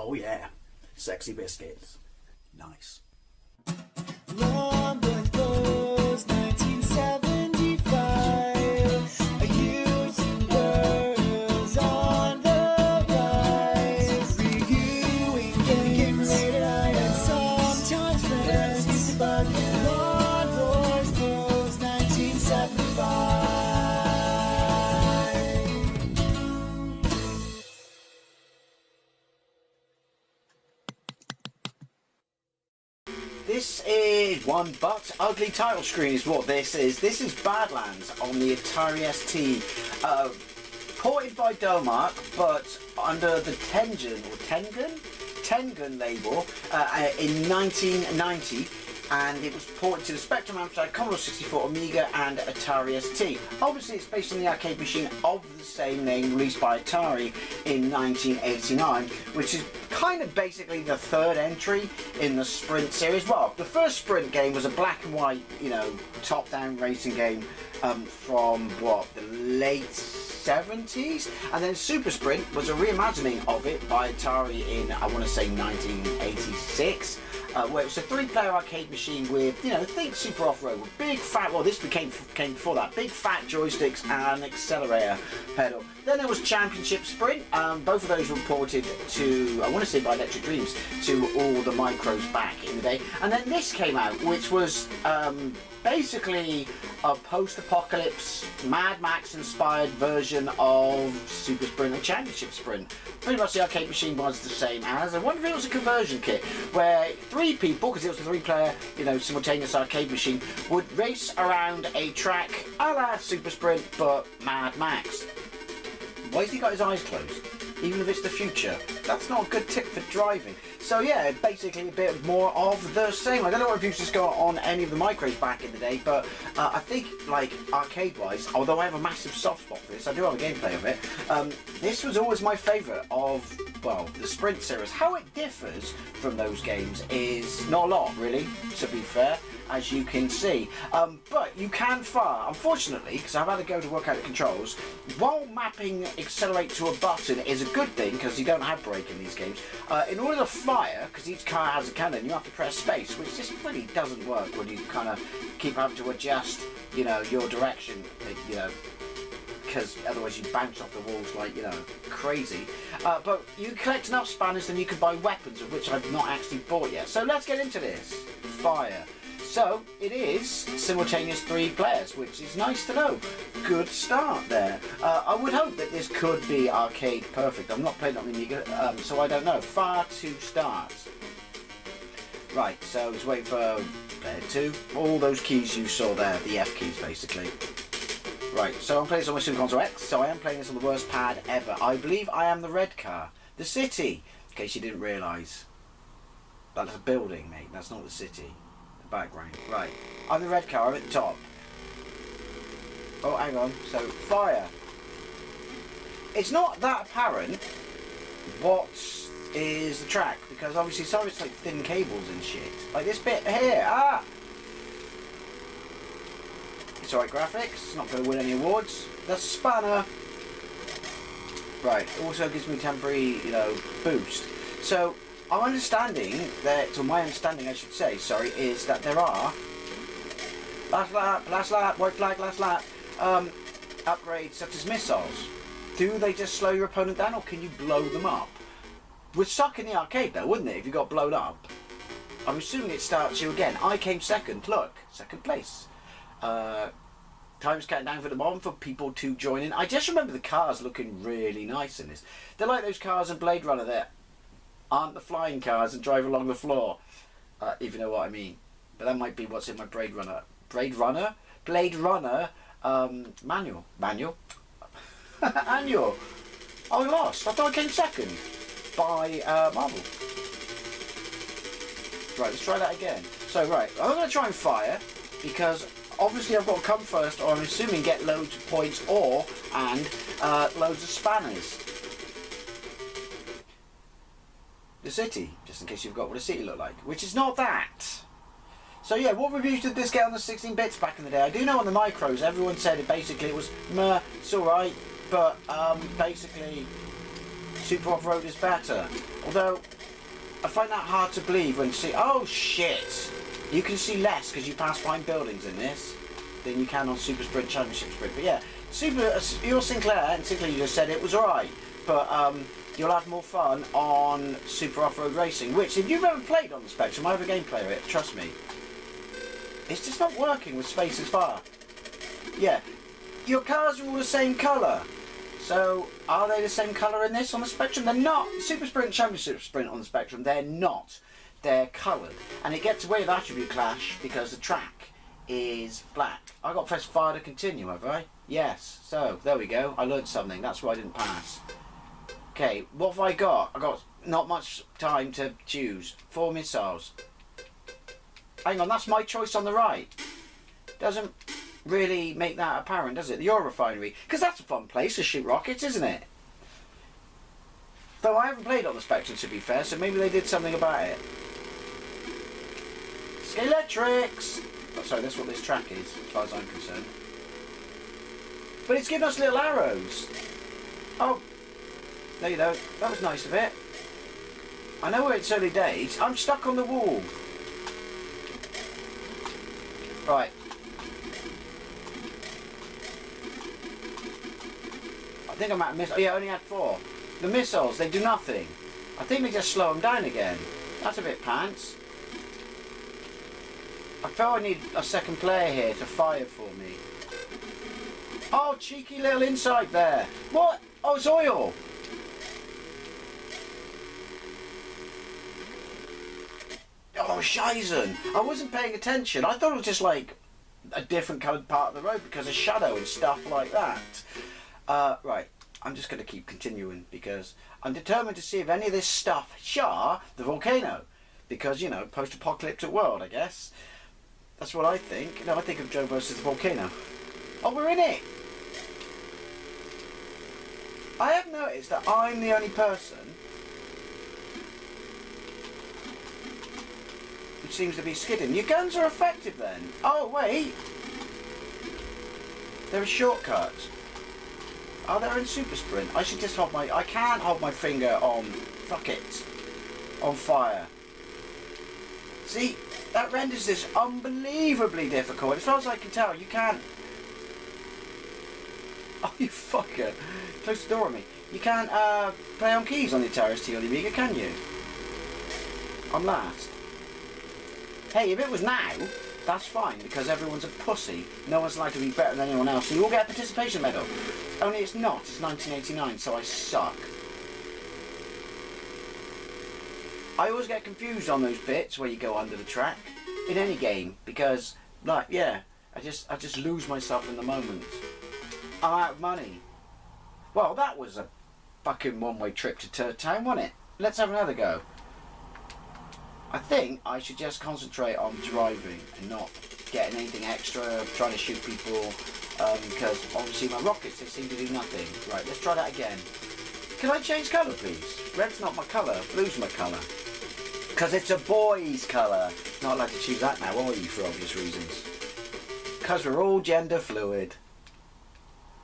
Oh yeah, sexy biscuits. Nice. London goes 1975. A YouTuber's on the rise. Reviewing games late at night and sometimes friends. But Lord Wars goes 1975. This is one but ugly title screen is what this is. This is Badlands on the Atari ST, ported by Domark, but under the Tengen label in 1990, and it was ported to the Spectrum Amstrad, Commodore 64, Amiga and Atari ST. Obviously it's based on the arcade machine of the same name released by Atari in 1989, which is kind of basically the third entry in the Sprint series. Well, the first Sprint game was a black and white, you know, top-down racing game from what, the late 70s, and then Super Sprint was a reimagining of it by Atari in, I want to say, 1986. Where it was a 3-player arcade machine with, you know, think Super Off-Road with big fat, well this came before that, big fat joysticks and an accelerator pedal. Then there was Championship Sprint, both of those were ported to, I want to say by Electric Dreams, to all the micros back in the day. And then this came out, which was basically a post-apocalypse Mad Max inspired version of Super Sprint and Championship Sprint. Pretty much the arcade machine was the same as, I wonder if it was a conversion kit where 3 people, because it was a 3-player, you know, simultaneous arcade machine, would race around a track a la Super Sprint but Mad Max. Why has he got his eyes closed? Even if it's the future. That's not a good tip for driving. So yeah, basically a bit more of the same. I don't know what reviews just got on any of the micros back in the day, but I think, like, arcade-wise, although I have a massive soft spot for this, I do have a gameplay of it, this was always my favourite of, well, the Sprint series. How it differs from those games is not a lot, really, to be fair, as you can see. But you can fire, unfortunately, because I've had to go to work out the controls, while mapping accelerate to a button is a good thing, because you don't have brake in these games. In order to fire, because each car has a cannon, you have to press space, which just really doesn't work when you kind of keep having to adjust, you know, your direction, you know, because otherwise you bounce off the walls like, you know, crazy. But you collect enough spanners, then you can buy weapons, of which I've not actually bought yet. So let's get into this. Fire. So it is simultaneous 3 players, which is nice to know. Good start there. I would hope that this could be arcade perfect. I'm not playing on the Amiga, so I don't know. Fire to start. Right, so just wait for player 2. All those keys you saw there, the F keys basically. Right, so I'm playing this on my Super Console X, so I am playing this on the worst pad ever. I believe I am the red car. The city, in case you didn't realise. That's a building, mate, that's not the city. Background. Right, I'm the red car, I'm at the top. Oh, hang on, so fire. It's not that apparent what is the track, because obviously some of it's like thin cables and shit. Like this bit here, It's alright graphics, it's not going to win any awards. The spanner. Right, it also gives me temporary, you know, boost. So, I'm understanding that, or my understanding I should say, sorry, is that there are last lap, white flag, last lap, upgrades such as missiles. Do they just slow your opponent down, or can you blow them up? Would suck in the arcade though, wouldn't it, if you got blown up? I'm assuming it starts you again. I came second, look, second place. Time's counting down for the bottom for people to join in. I just remember the cars looking really nice in this. They're like those cars in Blade Runner that aren't the flying cars and drive along the floor, if you know what I mean. But that might be what's in my Blade Runner manual. Annual. I lost. I thought I came second by Marvel. Right, let's try that again. So right, I'm going to try and fire because obviously I've got to come first, or I'm assuming get loads of points, and loads of spanners. The city, just in case you've got what a city looked like, which is not that. So yeah, what reviews did this get on the 16 bits back in the day? I do know on the micros, everyone said it basically it was meh, it's alright, but basically Super Off-Road is better. Although, I find that hard to believe when you see... Oh, shit! You can see less because you pass behind buildings in this than you can on Super Sprint Championship Sprint. But yeah, your Sinclair, and Sinclair you just said it was alright. But you'll have more fun on Super Off-Road Racing, which, if you've ever played on the Spectrum, I have a game player it, trust me. It's just not working with Space as Far. Yeah, your cars are all the same colour. So, are they the same colour in this on the Spectrum? They're not. Super Sprint Championship Sprint on the Spectrum, they're not. They're coloured. And it gets away with attribute clash because the track is black. I've got to press fire to continue, have I? Yes. So, there we go. I learned something. That's why I didn't pass. Okay, what have I got? I've got not much time to choose. 4 missiles. Hang on, that's my choice on the right. Doesn't really make that apparent, does it? The oil refinery. Because that's a fun place to shoot rockets, isn't it? Though I haven't played on the Spectrum, to be fair, so maybe they did something about it. Scalextrics! Oh, sorry, that's what this track is, as far as I'm concerned. But it's giving us little arrows. Oh, there you go. That was nice of it. I know it's early days. I'm stuck on the wall. Right. I think I might have missed. Oh, yeah, I only had 4. The missiles, they do nothing. I think they just slow them down again. That's a bit pants. I felt I need a second player here to fire for me. Oh, cheeky little insight there. What? Oh, it's oil. Oh, Shizen. I wasn't paying attention. I thought it was just like a different coloured part of the road because of shadow and stuff like that. Right. I'm just going to keep continuing because I'm determined to see if any of this stuff char the volcano. Because, you know, post-apocalyptic world, I guess. That's what I think. No, I think of Joe versus the volcano. Oh, we're in it! I have noticed that I'm the only person who seems to be skidding. Your guns are effective then. Oh, wait. There are shortcuts. Are there in Super Sprint? I should just hold my... I can't hold my finger on... Fuck it. On fire. See, that renders this unbelievably difficult. As far as I can tell, you can't... Oh, you fucker. Close the door on me. You can't play on keys on the Atari ST or the Amiga, can you? I'm last. Hey, if it was now, that's fine, because everyone's a pussy. No one's likely to be better than anyone else, so you all get a participation medal. Only it's not. It's 1989, so I suck. I always get confused on those bits where you go under the track in any game because, like, yeah, I just lose myself in the moment. I'm out of money. Well, that was a fucking one-way trip to Turd Town, wasn't it? Let's have another go. I think I should just concentrate on driving and not getting anything extra, trying to shoot people, because obviously my rockets, they seem to do nothing. Right, let's try that again. Can I change colour, please? Red's not my colour, blue's my colour. Because it's a boy's colour. Not allowed to choose that now, are you, for obvious reasons? Because we're all gender fluid.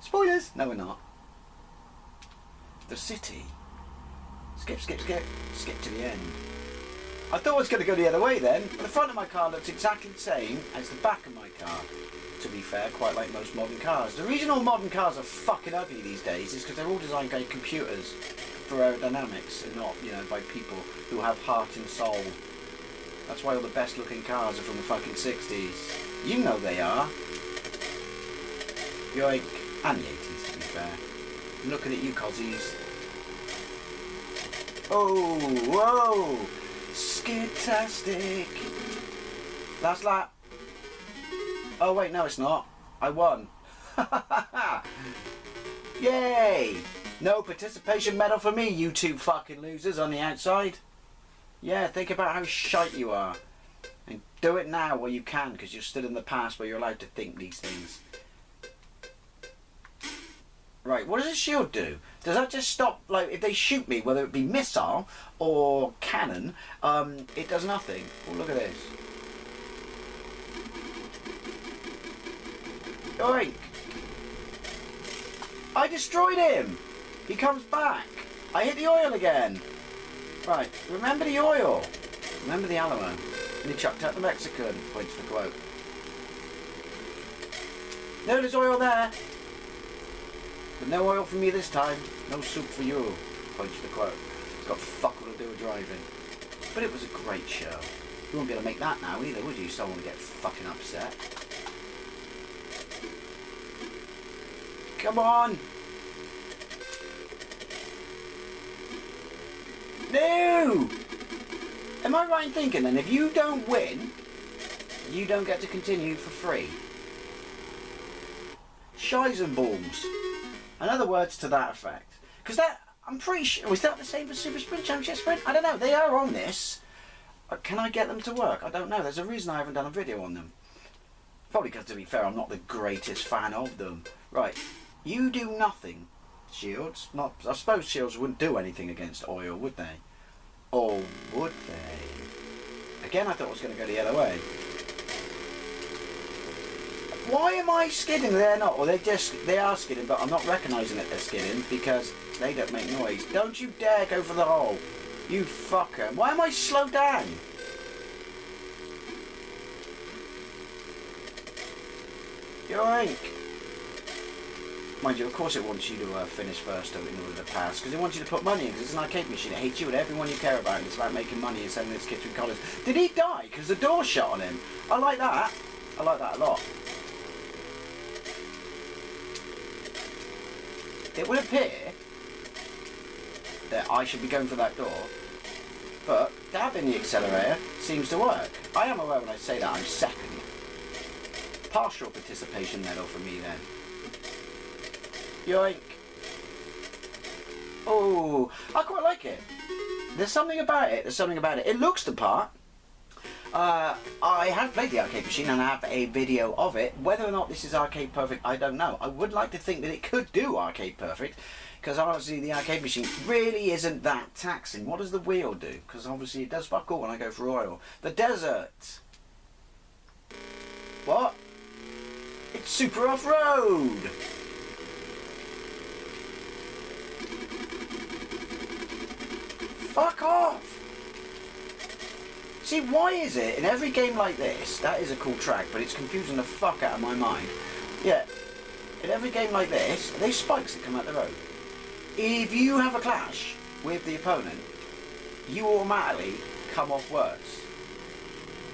Spoilers! No, we're not. The city. Skip, skip, skip. Skip to the end. I thought I was going to go the other way then, but the front of my car looks exactly the same as the back of my car. To be fair, quite like most modern cars. The reason all modern cars are fucking ugly these days is because they're all designed by computers for aerodynamics and not, you know, by people who have heart and soul. That's why all the best looking cars are from the fucking 60s. You know they are. You're like, and the 80s, to be fair. I'm looking at you, cozzies. Oh, whoa! Skidtastic. Last lap. Oh wait, no it's not. I won. Yay! No participation medal for me, you two fucking losers on the outside. Yeah, think about how shite you are. And do it now while you can, because you're still in the past where you're allowed to think these things. Right, what does a shield do? Does that just stop, like, if they shoot me, whether it be missile or cannon, it does nothing. Oh, look at this. Oink! I destroyed him! He comes back! I hit the oil again. Right, remember the oil. Remember the Alamo. And he chucked out the Mexican, points the quote. No, there's oil there. But no oil for me this time. No soup for you, points the quote. It's got fuck all to do with driving. But it was a great show. You won't be able to make that now either, would you? Someone would get fucking upset. Come on! No! Am I right in thinking then, if you don't win, you don't get to continue for free? Scheisenballs. In other words, to that effect. Because that, I'm pretty sure, was that the same for Super Sprint, Championship Sprint? I don't know, they are on this. Can I get them to work? I don't know, there's a reason I haven't done a video on them. Probably because, to be fair, I'm not the greatest fan of them. Right, you do nothing, Shields. Not, I suppose Shields wouldn't do anything against oil, would they? Or would they? Again, I thought I was going to go the other way. Why am I skidding? They're not. Or they are skidding, but I'm not recognising that they're skidding because they don't make noise. Don't you dare go for the hole. You fucker. Why am I slowed down? Yoink. Mind you, of course it wants you to finish first in order to pass, because it wants you to put money in, because it's an arcade machine. It hates you and everyone you care about, and it's about making money and sending this kid through college. Did he die because the door shut on him? I like that. I like that a lot. It would appear that I should be going for that door, but dabbing the accelerator seems to work. I am aware when I say that I'm second. Partial participation medal for me then. Yoink. Oh, I quite like it. There's something about it. There's something about it. It looks the part. I have played the arcade machine and I have a video of it. Whether or not this is arcade perfect, I don't know. I would like to think that it could do arcade perfect, because honestly the arcade machine really isn't that taxing. What does the wheel do? Because obviously it does fuck all when I go for oil. The desert. What? It's super off-road. Fuck off! See, why is it in every game like this, that is a cool track, but it's confusing the fuck out of my mind. Yeah, in every game like this, are they spikes that come out the road? If you have a clash with the opponent, you automatically come off worse.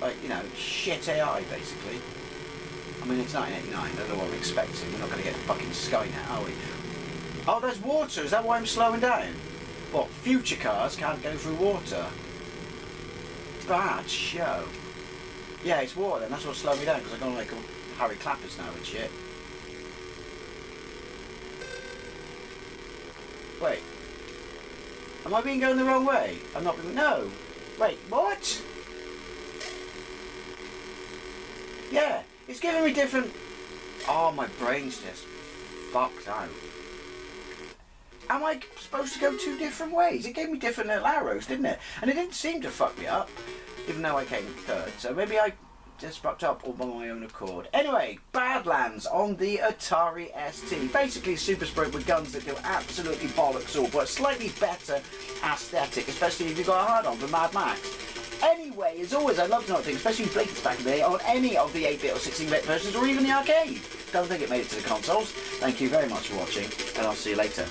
Like, you know, shit AI, basically. I mean, it's 1989, I don't know what we're expecting. We're not going to get fucking Skynet, are we? Oh, there's water, is that why I'm slowing down? What, future cars can't go through water? Bad show. Yeah, it's water then, that's what slowed me down, because I'm going like Harry Clappers now and shit. Wait. Am I being going the wrong way? I'm not being... No. Wait, what? Yeah, it's giving me different... Oh, my brain's just fucked out. Am I supposed to go two different ways? It gave me different little arrows, didn't it? And it didn't seem to fuck me up, even though I came third. So maybe I just fucked up all by my own accord. Anyway, Badlands on the Atari ST. Basically Super Sprint with guns that do absolutely bollocks all, but a slightly better aesthetic, especially if you've got a hard-on for Mad Max. Anyway, as always, I'd love to know what you think, especially if Blake's back in the day, on any of the 8-bit or 16-bit versions, or even the arcade. Don't think it made it to the consoles. Thank you very much for watching, and I'll see you later.